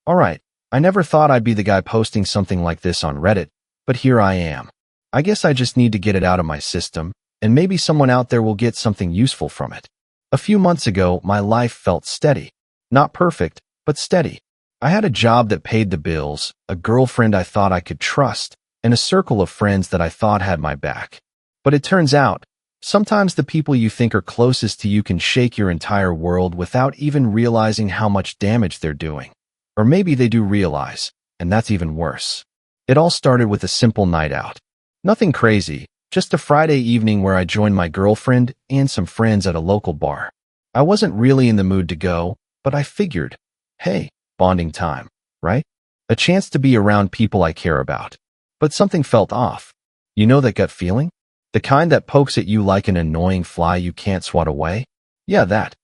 Alright, I never thought I'd be the guy posting something like this on Reddit, but here I am. I guess I just need to get it out of my system, and maybe someone out there will get something useful from it. A few months ago, my life felt steady. Not perfect, but steady. I had a job that paid the bills, a girlfriend I thought I could trust, and a circle of friends that I thought had my back. But it turns out, sometimes the people you think are closest to you can shake your entire world without even realizing how much damage they're doing. Or maybe they do realize, and that's even worse. It all started with a simple night out. Nothing crazy, just a Friday evening where I joined my girlfriend and some friends at a local bar. I wasn't really in the mood to go, but I figured, hey, bonding time, right? A chance to be around people I care about. But something felt off. You know that gut feeling? The kind that pokes at you like an annoying fly you can't swat away? Yeah, that.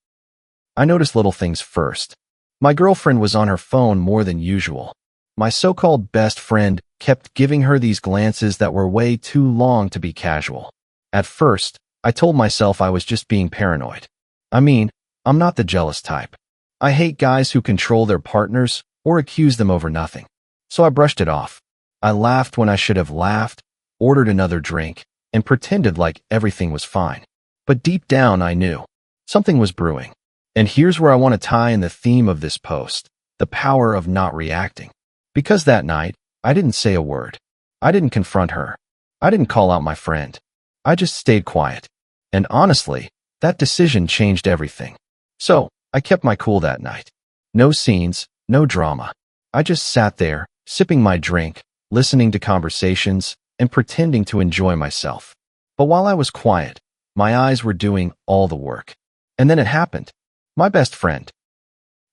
I noticed little things first. My girlfriend was on her phone more than usual. My so-called best friend kept giving her these glances that were way too long to be casual. At first, I told myself I was just being paranoid. I mean, I'm not the jealous type. I hate guys who control their partners or accuse them over nothing. So I brushed it off. I laughed when I should have laughed, ordered another drink, and pretended like everything was fine. But deep down I knew something was brewing. And here's where I want to tie in the theme of this post, the power of not reacting. Because that night, I didn't say a word. I didn't confront her. I didn't call out my friend. I just stayed quiet. And honestly, that decision changed everything. So, I kept my cool that night. No scenes, no drama. I just sat there, sipping my drink, listening to conversations, and pretending to enjoy myself. But while I was quiet, my eyes were doing all the work. And then it happened. My best friend,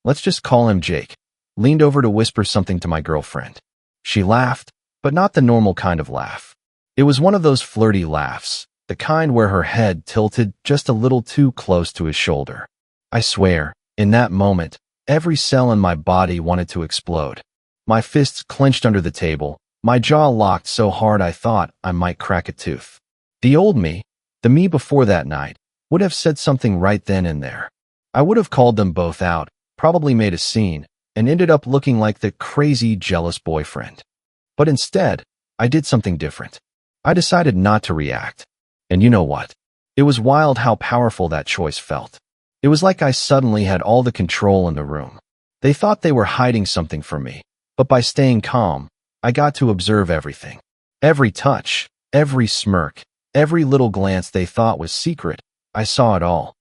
let's just call him Jake, leaned over to whisper something to my girlfriend. She laughed, but not the normal kind of laugh. It was one of those flirty laughs, the kind where her head tilted just a little too close to his shoulder. I swear, in that moment, every cell in my body wanted to explode. My fists clenched under the table, my jaw locked so hard I thought I might crack a tooth. The old me, the me before that night, would have said something right then and there. I would have called them both out, probably made a scene, and ended up looking like the crazy, jealous boyfriend. But instead, I did something different. I decided not to react. And you know what? It was wild how powerful that choice felt. It was like I suddenly had all the control in the room. They thought they were hiding something from me, but by staying calm, I got to observe everything. Every touch, every smirk, every little glance they thought was secret, I saw it all.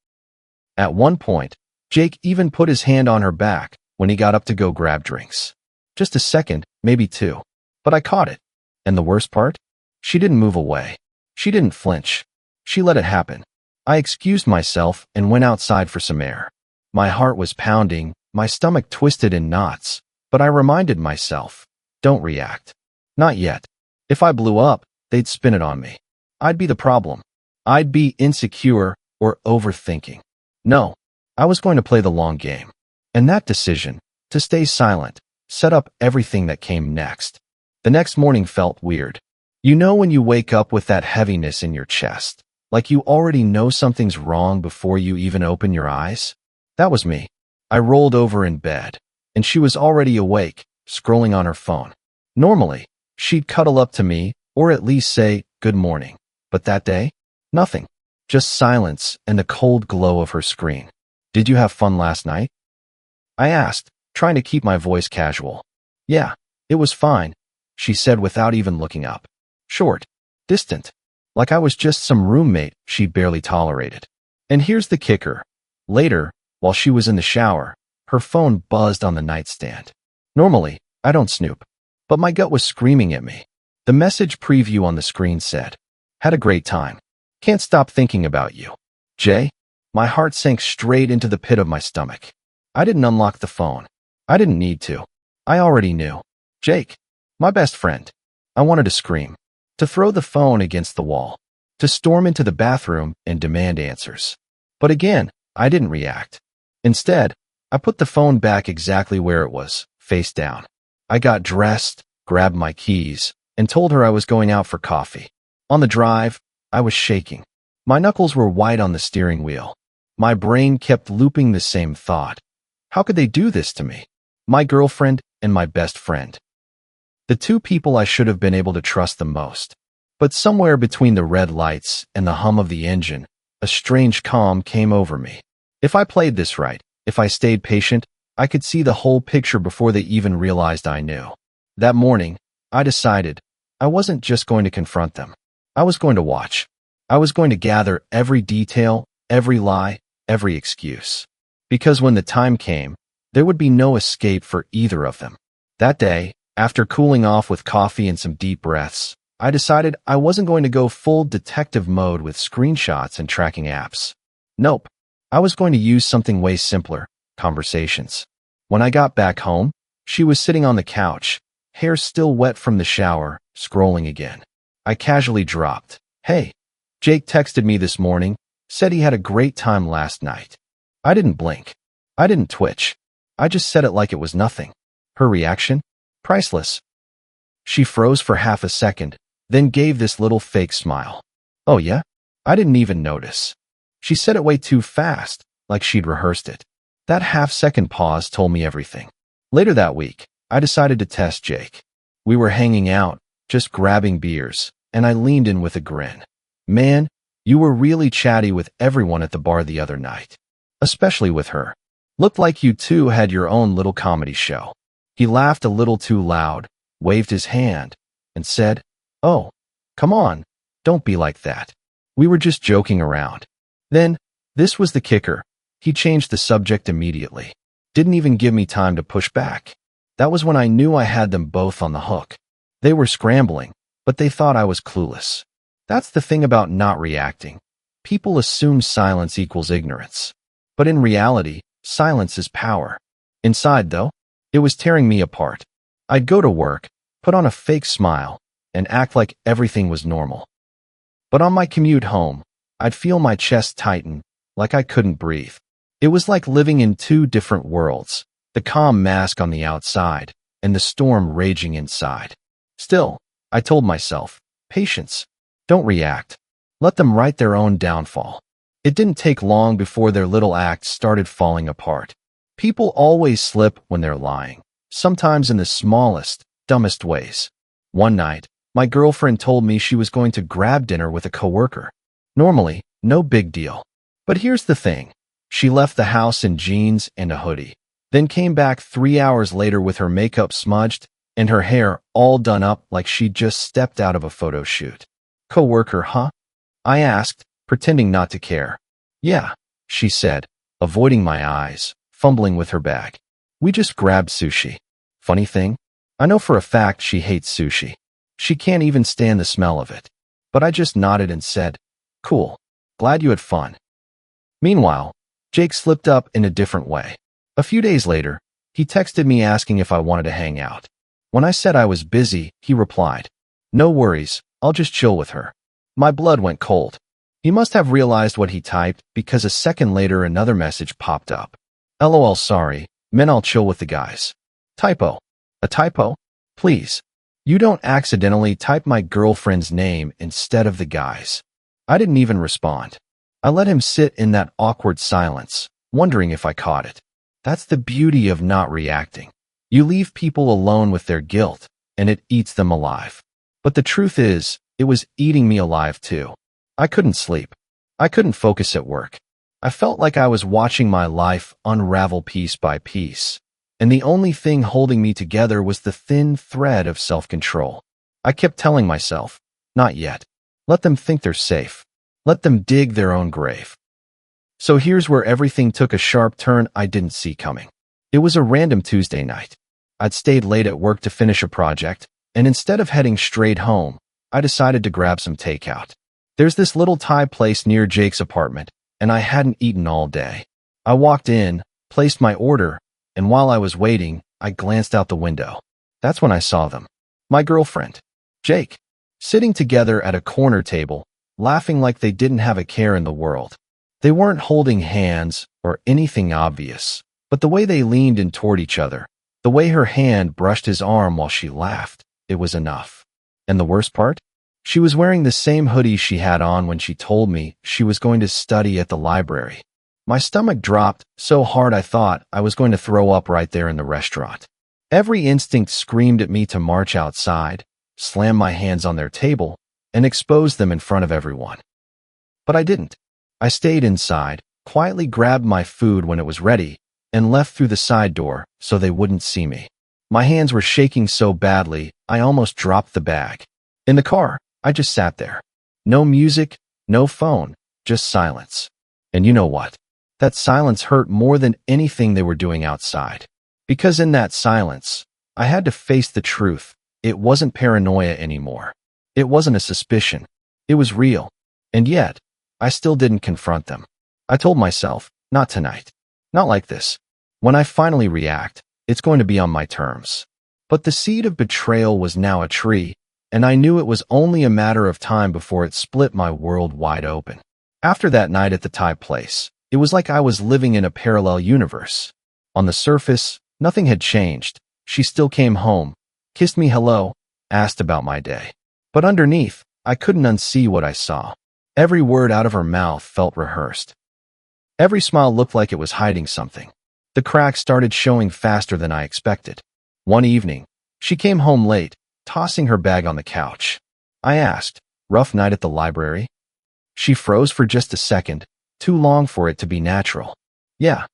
At one point, Jake even put his hand on her back when he got up to go grab drinks. Just a second, maybe two. But I caught it. And the worst part? She didn't move away. She didn't flinch. She let it happen. I excused myself and went outside for some air. My heart was pounding, my stomach twisted in knots, but I reminded myself, don't react. Not yet. If I blew up, they'd spin it on me. I'd be the problem. I'd be insecure or overthinking. No, I was going to play the long game. And that decision, to stay silent, set up everything that came next. The next morning felt weird. You know when you wake up with that heaviness in your chest, like you already know something's wrong before you even open your eyes? That was me. I rolled over in bed, and she was already awake, scrolling on her phone. Normally, she'd cuddle up to me, or at least say, good morning. But that day, nothing. Just silence and the cold glow of her screen. Did you have fun last night? I asked, trying to keep my voice casual. Yeah, it was fine, she said without even looking up. Short, distant, like I was just some roommate she barely tolerated. And here's the kicker. Later, while she was in the shower, her phone buzzed on the nightstand. Normally, I don't snoop, but my gut was screaming at me. The message preview on the screen said, had a great time. Can't stop thinking about you. Jay, my heart sank straight into the pit of my stomach. I didn't unlock the phone. I didn't need to. I already knew. Jake, my best friend. I wanted to scream, to throw the phone against the wall, to storm into the bathroom and demand answers. But again, I didn't react. Instead, I put the phone back exactly where it was, face down. I got dressed, grabbed my keys, and told her I was going out for coffee. On the drive, I was shaking. My knuckles were white on the steering wheel. My brain kept looping the same thought. How could they do this to me? My girlfriend, and my best friend. The two people I should have been able to trust the most. But somewhere between the red lights and the hum of the engine, a strange calm came over me. If I played this right, if I stayed patient, I could see the whole picture before they even realized I knew. That morning, I decided I wasn't just going to confront them. I was going to watch. I was going to gather every detail, every lie, every excuse. Because when the time came, there would be no escape for either of them. That day, after cooling off with coffee and some deep breaths, I decided I wasn't going to go full detective mode with screenshots and tracking apps. Nope. I was going to use something way simpler: conversations. When I got back home, she was sitting on the couch, hair still wet from the shower, scrolling again. I casually dropped, "Hey, Jake texted me this morning, said he had a great time last night." I didn't blink. I didn't twitch. I just said it like it was nothing. Her reaction? Priceless. She froze for half a second, then gave this little fake smile. "Oh yeah? I didn't even notice." She said it way too fast, like she'd rehearsed it. That half-second pause told me everything. Later that week, I decided to test Jake. We were hanging out, just grabbing beers, and I leaned in with a grin. "Man, you were really chatty with everyone at the bar the other night. Especially with her. Looked like you two had your own little comedy show." He laughed a little too loud, waved his hand, and said, "Oh, come on, don't be like that. We were just joking around." Then, this was the kicker, he changed the subject immediately. Didn't even give me time to push back. That was when I knew I had them both on the hook. They were scrambling, but they thought I was clueless. That's the thing about not reacting. People assume silence equals ignorance. But in reality, silence is power. Inside, though, it was tearing me apart. I'd go to work, put on a fake smile, and act like everything was normal. But on my commute home, I'd feel my chest tighten, like I couldn't breathe. It was like living in two different worlds, the calm mask on the outside, and the storm raging inside. Still, I told myself, patience. Don't react. Let them write their own downfall. It didn't take long before their little acts started falling apart. People always slip when they're lying, sometimes in the smallest, dumbest ways. One night, my girlfriend told me she was going to grab dinner with a coworker. Normally, no big deal. But here's the thing. She left the house in jeans and a hoodie, then came back 3 hours later with her makeup smudged and her hair all done up like she'd just stepped out of a photo shoot. "Coworker, huh?" I asked, pretending not to care. "Yeah," she said, avoiding my eyes, fumbling with her bag. "We just grabbed sushi." Funny thing, I know for a fact she hates sushi. She can't even stand the smell of it. But I just nodded and said, "Cool. Glad you had fun." Meanwhile, Jake slipped up in a different way. A few days later, he texted me asking if I wanted to hang out. When I said I was busy, he replied, "No worries, I'll just chill with her." My blood went cold. He must have realized what he typed because a second later another message popped up. "LOL, sorry, meant I'll chill with the guys." Typo. A typo? Please. You don't accidentally type my girlfriend's name instead of the guy's. I didn't even respond. I let him sit in that awkward silence, wondering if I caught it. That's the beauty of not reacting. You leave people alone with their guilt, and it eats them alive. But the truth is, it was eating me alive too. I couldn't sleep. I couldn't focus at work. I felt like I was watching my life unravel piece by piece, and the only thing holding me together was the thin thread of self-control. I kept telling myself, not yet. Let them think they're safe. Let them dig their own grave. So here's where everything took a sharp turn I didn't see coming. It was a random Tuesday night. I'd stayed late at work to finish a project, and instead of heading straight home, I decided to grab some takeout. There's this little Thai place near Jake's apartment, and I hadn't eaten all day. I walked in, placed my order, and while I was waiting, I glanced out the window. That's when I saw them. My girlfriend, Jake, sitting together at a corner table, laughing like they didn't have a care in the world. They weren't holding hands or anything obvious, but the way they leaned in toward each other, the way her hand brushed his arm while she laughed, it was enough. And the worst part? She was wearing the same hoodie she had on when she told me she was going to study at the library. My stomach dropped so hard I thought I was going to throw up right there in the restaurant. Every instinct screamed at me to march outside, slam my hands on their table, and expose them in front of everyone. But I didn't. I stayed inside, quietly grabbed my food when it was ready, and left through the side door so they wouldn't see me. My hands were shaking so badly, I almost dropped the bag. In the car, I just sat there. No music, no phone, just silence. And you know what? That silence hurt more than anything they were doing outside. Because in that silence, I had to face the truth. It wasn't paranoia anymore. It wasn't a suspicion. It was real. And yet, I still didn't confront them. I told myself, not tonight. Not like this. When I finally react, it's going to be on my terms. But the seed of betrayal was now a tree, and I knew it was only a matter of time before it split my world wide open. After that night at the Thai place, it was like I was living in a parallel universe. On the surface, nothing had changed. She still came home, kissed me hello, asked about my day. But underneath, I couldn't unsee what I saw. Every word out of her mouth felt rehearsed. Every smile looked like it was hiding something. The cracks started showing faster than I expected. One evening, she came home late, tossing her bag on the couch. I asked, "Rough night at the library?" She froze for just a second, too long for it to be natural. Yeah,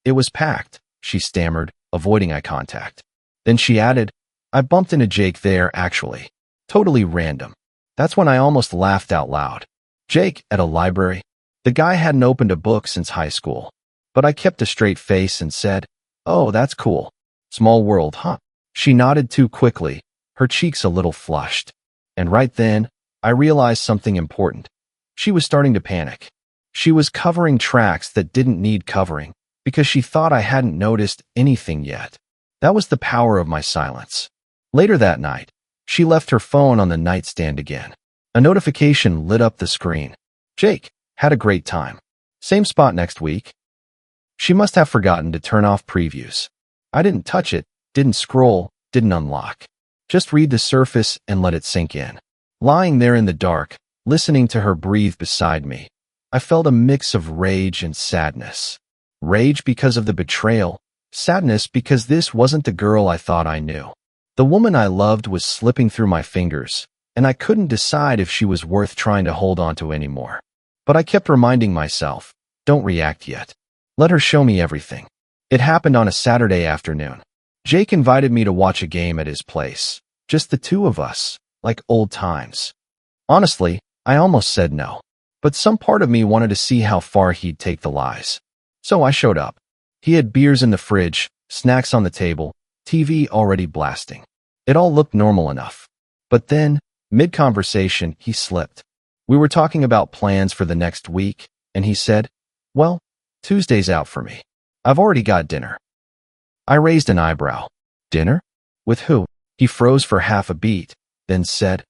it was packed," she stammered, avoiding eye contact. Then she added, "I bumped into Jake there, actually. Totally random." That's when I almost laughed out loud. Jake, at a library? The guy hadn't opened a book since high school. But I kept a straight face and said, "Oh, that's cool. Small world, huh?" She nodded too quickly, her cheeks a little flushed. And right then, I realized something important. She was starting to panic. She was covering tracks that didn't need covering, because she thought I hadn't noticed anything yet. That was the power of my silence. Later that night, she left her phone on the nightstand again. A notification lit up the screen. "Jake, had a great time. Same spot next week." She must have forgotten to turn off previews. I didn't touch it, didn't scroll, didn't unlock. Just read the surface and let it sink in. Lying there in the dark, listening to her breathe beside me, I felt a mix of rage and sadness. Rage because of the betrayal, sadness because this wasn't the girl I thought I knew. The woman I loved was slipping through my fingers, and I couldn't decide if she was worth trying to hold on to anymore. But I kept reminding myself, don't react yet. Let her show me everything. It happened on a Saturday afternoon. Jake invited me to watch a game at his place. Just the two of us, like old times. Honestly, I almost said no. But some part of me wanted to see how far he'd take the lies. So I showed up. He had beers in the fridge, snacks on the table, TV already blasting. It all looked normal enough. But then, mid-conversation, he slipped. We were talking about plans for the next week, and he said, "Well, Tuesday's out for me. I've already got dinner." I raised an eyebrow. "Dinner? With who?" He froze for half a beat, then said,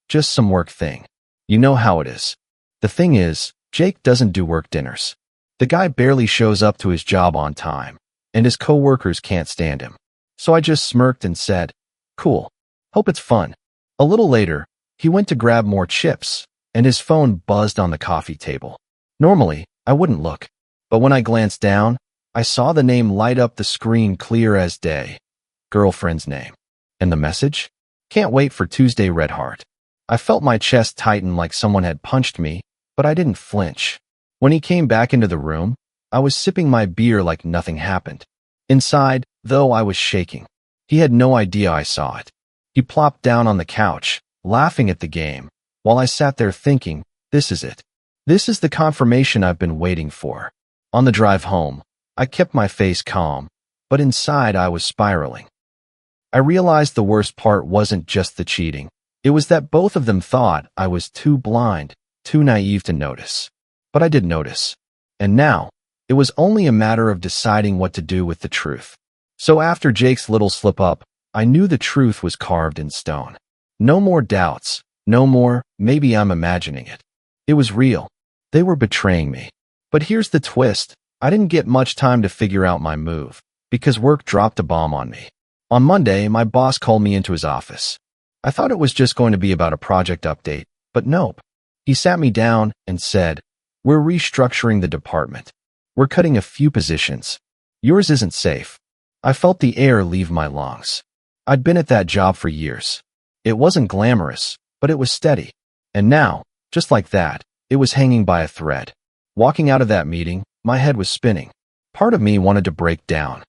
Just some work thing. You know how it is. The thing is, Jake doesn't do work dinners. The guy barely shows up to his job on time, and his coworkers can't stand him. So I just smirked and said, "Cool. Hope it's fun." A little later, he went to grab more chips, and his phone buzzed on the coffee table. Normally, I wouldn't look, but when I glanced down, I saw the name light up the screen clear as day. Girlfriend's name. And the message? "Can't wait for Tuesday, Red Heart." I felt my chest tighten like someone had punched me, but I didn't flinch. When he came back into the room, I was sipping my beer like nothing happened. Inside, though, I was shaking. He had no idea I saw it. He plopped down on the couch, laughing at the game, while I sat there thinking, this is it. This is the confirmation I've been waiting for. On the drive home, I kept my face calm, but inside I was spiraling. I realized the worst part wasn't just the cheating. It was that both of them thought I was too blind, too naive to notice. But I did notice. And now, it was only a matter of deciding what to do with the truth. So after Jake's little slip-up, I knew the truth was carved in stone. No more doubts, no more, maybe I'm imagining it. It was real. They were betraying me. But here's the twist. I didn't get much time to figure out my move, because work dropped a bomb on me. On Monday, my boss called me into his office. I thought it was just going to be about a project update, but nope. He sat me down and said, "We're restructuring the department. We're cutting a few positions. Yours isn't safe. I felt the air leave my lungs. I'd been at that job for years. It wasn't glamorous, but it was steady. And now, just like that, it was hanging by a thread. Walking out of that meeting, my head was spinning. Part of me wanted to break down.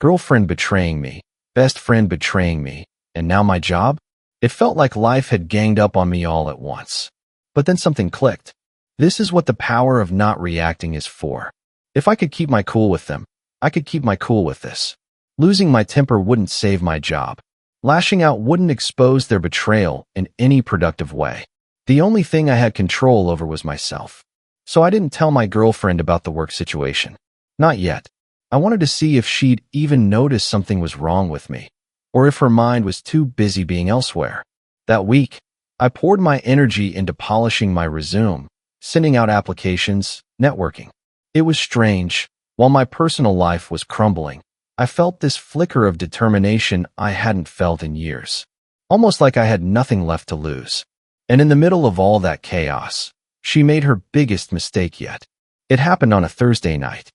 Girlfriend betraying me, best friend betraying me, and now my job? It felt like life had ganged up on me all at once. But then something clicked. This is what the power of not reacting is for. If I could keep my cool with them, I could keep my cool with this. Losing my temper wouldn't save my job. Lashing out wouldn't expose their betrayal in any productive way. The only thing I had control over was myself. So I didn't tell my girlfriend about the work situation. Not yet. I wanted to see if she'd even notice something was wrong with me, or if her mind was too busy being elsewhere. That week, I poured my energy into polishing my resume, sending out applications, networking. It was strange. While my personal life was crumbling, I felt this flicker of determination I hadn't felt in years. Almost like I had nothing left to lose. And in the middle of all that chaos, she made her biggest mistake yet. It happened on a Thursday night.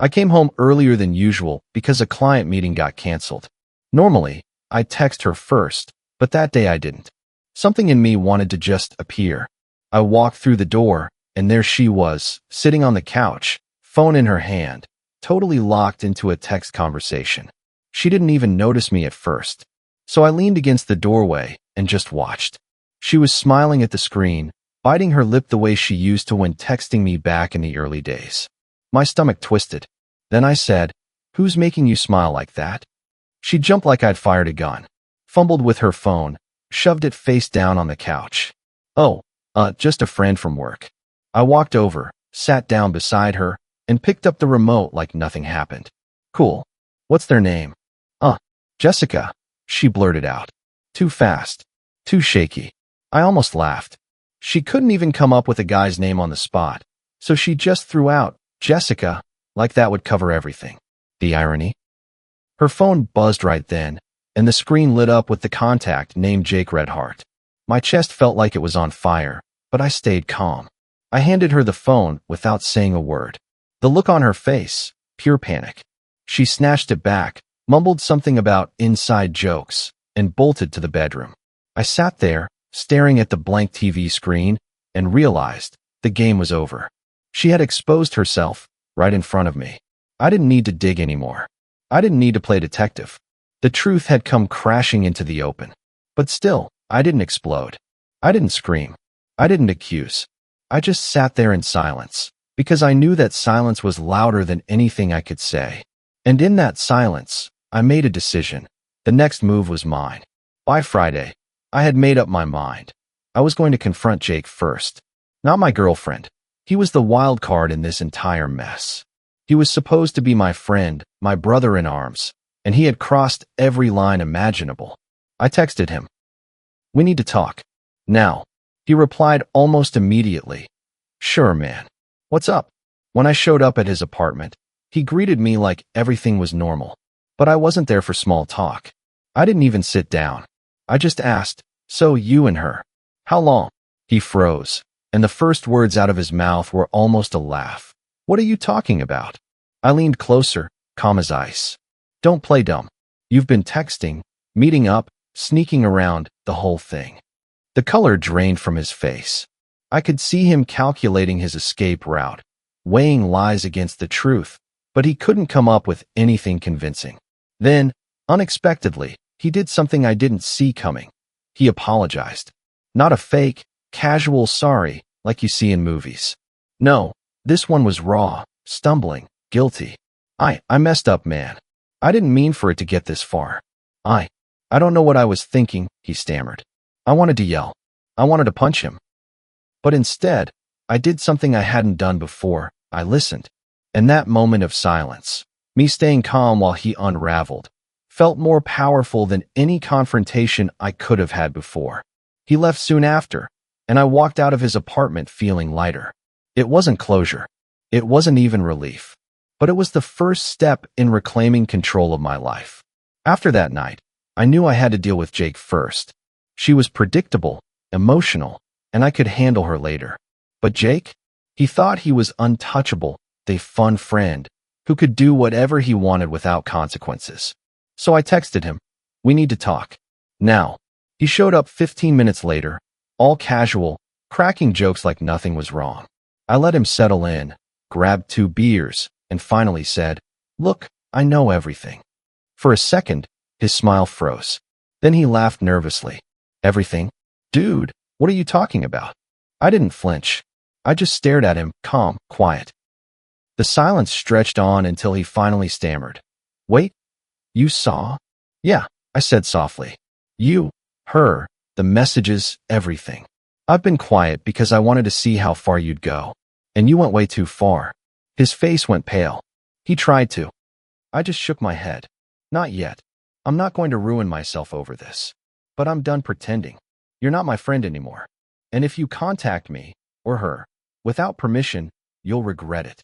I came home earlier than usual because a client meeting got canceled. Normally, I'd text her first, but that day I didn't. Something in me wanted to just appear. I walked through the door, and there she was, sitting on the couch, phone in her hand, totally locked into a text conversation. She didn't even notice me at first. So I leaned against the doorway and just watched. She was smiling at the screen, biting her lip the way she used to when texting me back in the early days. My stomach twisted. Then I said, "Who's making you smile like that?" She jumped like I'd fired a gun, fumbled with her phone, shoved it face down on the couch. "Oh, just a friend from work." I walked over, sat down beside her, and picked up the remote like nothing happened. "Cool. What's their name?" Jessica," she blurted out. Too fast. Too shaky. I almost laughed. She couldn't even come up with a guy's name on the spot, so she just threw out, "Jessica," like that would cover everything. The irony? Her phone buzzed right then, and the screen lit up with the contact named Jake Redhart. My chest felt like it was on fire, but I stayed calm. I handed her the phone without saying a word. The look on her face, pure panic. She snatched it back, mumbled something about inside jokes, and bolted to the bedroom. I sat there, staring at the blank TV screen, and realized the game was over. She had exposed herself right in front of me. I didn't need to dig anymore. I didn't need to play detective. The truth had come crashing into the open. But still, I didn't explode. I didn't scream. I didn't accuse. I just sat there in silence, because I knew that silence was louder than anything I could say. And in that silence, I made a decision. The next move was mine. By Friday, I had made up my mind. I was going to confront Jake first. Not my girlfriend. He was the wild card in this entire mess. He was supposed to be my friend, my brother in arms, and he had crossed every line imaginable. I texted him. "We need to talk. Now." He replied almost immediately. "Sure, man. What's up?" When I showed up at his apartment, he greeted me like everything was normal. But I wasn't there for small talk. I didn't even sit down. I just asked, "So you and her, how long?" He froze, and the first words out of his mouth were almost a laugh. "What are you talking about?" I leaned closer, calm as ice. "Don't play dumb. You've been texting, meeting up, sneaking around, the whole thing." The color drained from his face. I could see him calculating his escape route, weighing lies against the truth, but he couldn't come up with anything convincing. Then, unexpectedly, he did something I didn't see coming. He apologized. Not a fake, casual sorry like you see in movies. No, this one was raw, stumbling, guilty. I messed up, man. I didn't mean for it to get this far. I don't know what I was thinking," he stammered. I wanted to yell. I wanted to punch him. But instead, I did something I hadn't done before. I listened. And that moment of silence, me staying calm while he unraveled, felt more powerful than any confrontation I could have had before. He left soon after, and I walked out of his apartment feeling lighter. It wasn't closure. It wasn't even relief. But it was the first step in reclaiming control of my life. After that night, I knew I had to deal with Jake first. She was predictable, emotional, and I could handle her later. But Jake? He thought he was untouchable, the fun friend, who could do whatever he wanted without consequences. So I texted him, "We need to talk. Now." He showed up 15 minutes later, all casual, cracking jokes like nothing was wrong. I let him settle in, grabbed 2 beers, and finally said, "Look, I know everything." For a second, his smile froze. Then he laughed nervously. "Everything? Dude, what are you talking about?" I didn't flinch. I just stared at him, calm, quiet. The silence stretched on until he finally stammered. "Wait, you saw?" "Yeah," I said softly. "You, her, the messages, everything." "I've been quiet because I wanted to see how far you'd go. And you went way too far." His face went pale. He tried to. I just shook my head. "Not yet. I'm not going to ruin myself over this. But I'm done pretending. You're not my friend anymore. And if you contact me, or her, without permission, you'll regret it."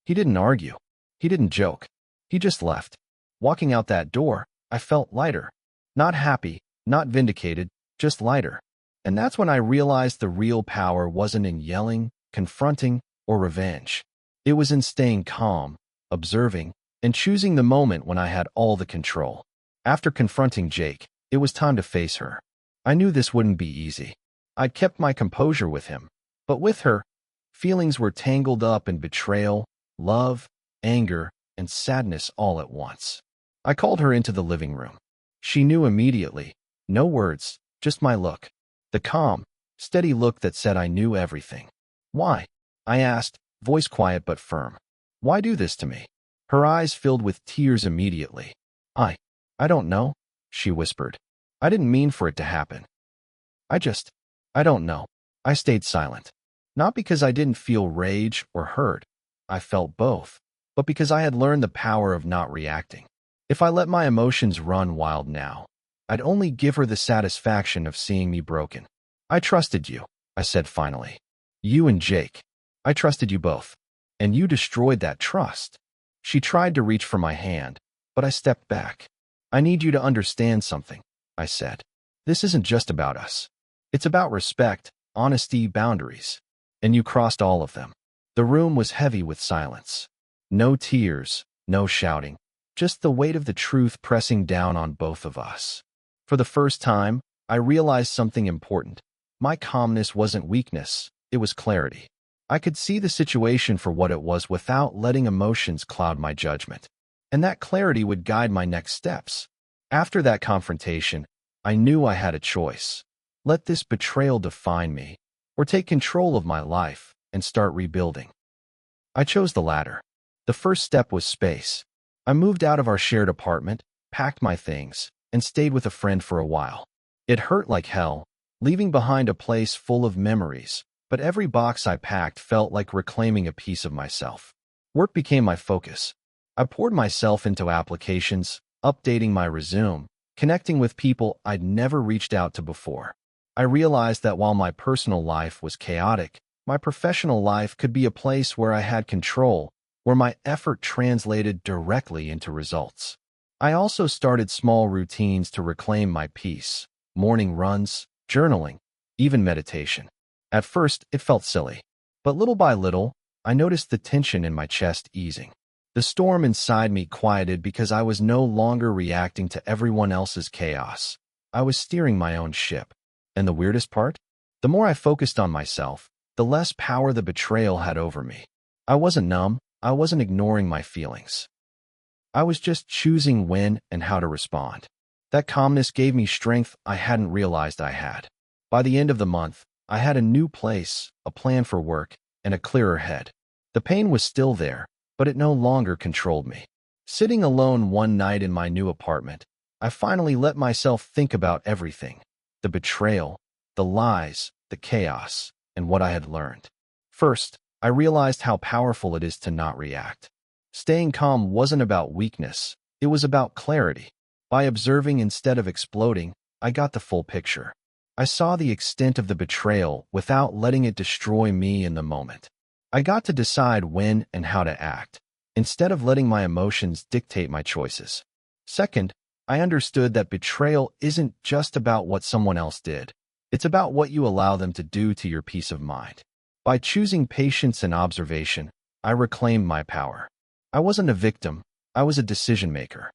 He didn't argue. He didn't joke. He just left. Walking out that door, I felt lighter. Not happy, not vindicated, just lighter. And that's when I realized the real power wasn't in yelling, confronting, or revenge. It was in staying calm, observing, and choosing the moment when I had all the control. After confronting Jake, it was time to face her. I knew this wouldn't be easy. I'd kept my composure with him, but with her, feelings were tangled up in betrayal, love, anger, and sadness all at once. I called her into the living room. She knew immediately. No words, just my look. The calm, steady look that said I knew everything. "Why?" I asked, voice quiet but firm. "Why do this to me?" Her eyes filled with tears immediately. I don't know," she whispered. "I didn't mean for it to happen. I don't know." I stayed silent. Not because I didn't feel rage or hurt. I felt both, but because I had learned the power of not reacting. If I let my emotions run wild now, I'd only give her the satisfaction of seeing me broken. "I trusted you," I said finally. "You and Jake. I trusted you both. And you destroyed that trust." She tried to reach for my hand, but I stepped back. "I need you to understand something," I said. "This isn't just about us. It's about respect, honesty, boundaries." And you crossed all of them. The room was heavy with silence. No tears, no shouting, just the weight of the truth pressing down on both of us. For the first time, I realized something important. My calmness wasn't weakness, it was clarity. I could see the situation for what it was without letting emotions cloud my judgment. And that clarity would guide my next steps. After that confrontation, I knew I had a choice. Let this betrayal define me, or take control of my life and start rebuilding. I chose the latter. The first step was space. I moved out of our shared apartment, packed my things, and stayed with a friend for a while. It hurt like hell, leaving behind a place full of memories, but every box I packed felt like reclaiming a piece of myself. Work became my focus. I poured myself into applications, updating my resume, connecting with people I'd never reached out to before. I realized that while my personal life was chaotic, my professional life could be a place where I had control, where my effort translated directly into results. I also started small routines to reclaim my peace: morning runs, journaling, even meditation. At first, it felt silly, but little by little, I noticed the tension in my chest easing. The storm inside me quieted because I was no longer reacting to everyone else's chaos. I was steering my own ship. And the weirdest part? The more I focused on myself, the less power the betrayal had over me. I wasn't numb. I wasn't ignoring my feelings. I was just choosing when and how to respond. That calmness gave me strength I hadn't realized I had. By the end of the month, I had a new place, a plan for work, and a clearer head. The pain was still there, but it no longer controlled me. Sitting alone one night in my new apartment, I finally let myself think about everything: the betrayal, the lies, the chaos, and what I had learned. First, I realized how powerful it is to not react. Staying calm wasn't about weakness, it was about clarity. By observing instead of exploding, I got the full picture. I saw the extent of the betrayal without letting it destroy me in the moment. I got to decide when and how to act, instead of letting my emotions dictate my choices. Second, I understood that betrayal isn't just about what someone else did. It's about what you allow them to do to your peace of mind. By choosing patience and observation, I reclaimed my power. I wasn't a victim, I was a decision maker.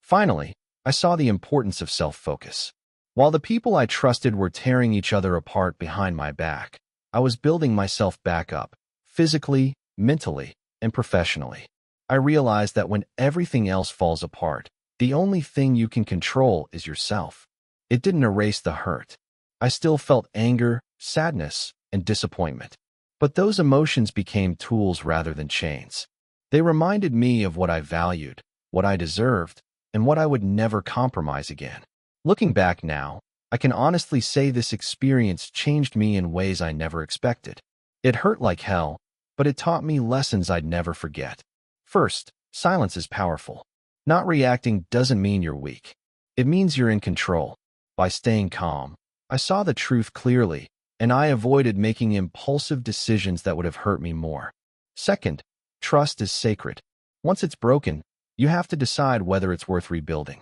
Finally, I saw the importance of self-focus. While the people I trusted were tearing each other apart behind my back, I was building myself back up, physically, mentally, and professionally. I realized that when everything else falls apart, the only thing you can control is yourself. It didn't erase the hurt. I still felt anger, sadness, and disappointment. But those emotions became tools rather than chains. They reminded me of what I valued, what I deserved, and what I would never compromise again. Looking back now, I can honestly say this experience changed me in ways I never expected. It hurt like hell, but it taught me lessons I'd never forget. First, silence is powerful. Not reacting doesn't mean you're weak. It means you're in control. By staying calm, I saw the truth clearly, and I avoided making impulsive decisions that would have hurt me more. Second, trust is sacred. Once it's broken, you have to decide whether it's worth rebuilding.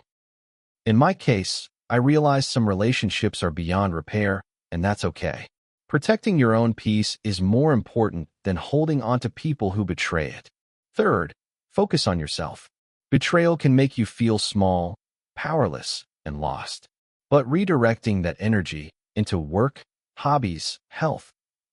In my case, I realized some relationships are beyond repair, and that's okay. Protecting your own peace is more important than holding on to people who betray it. Third, focus on yourself. Betrayal can make you feel small, powerless, and lost. But redirecting that energy into work, hobbies, health,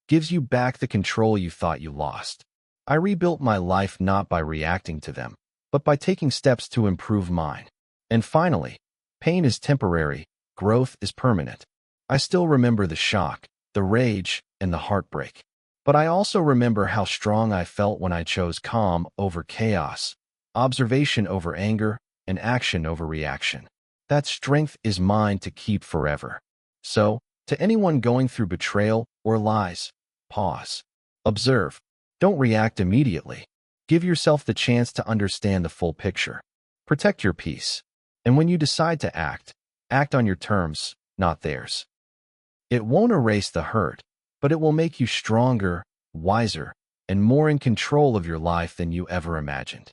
gives you back the control you thought you lost. I rebuilt my life not by reacting to them, but by taking steps to improve mine. And finally, pain is temporary, growth is permanent. I still remember the shock, the rage, and the heartbreak. But I also remember how strong I felt when I chose calm over chaos, observation over anger, and action over reaction. That strength is mine to keep forever. So, to anyone going through betrayal or lies, pause. Observe. Don't react immediately. Give yourself the chance to understand the full picture. Protect your peace. And when you decide to act on your terms, not theirs. It won't erase the hurt, but it will make you stronger, wiser, and more in control of your life than you ever imagined.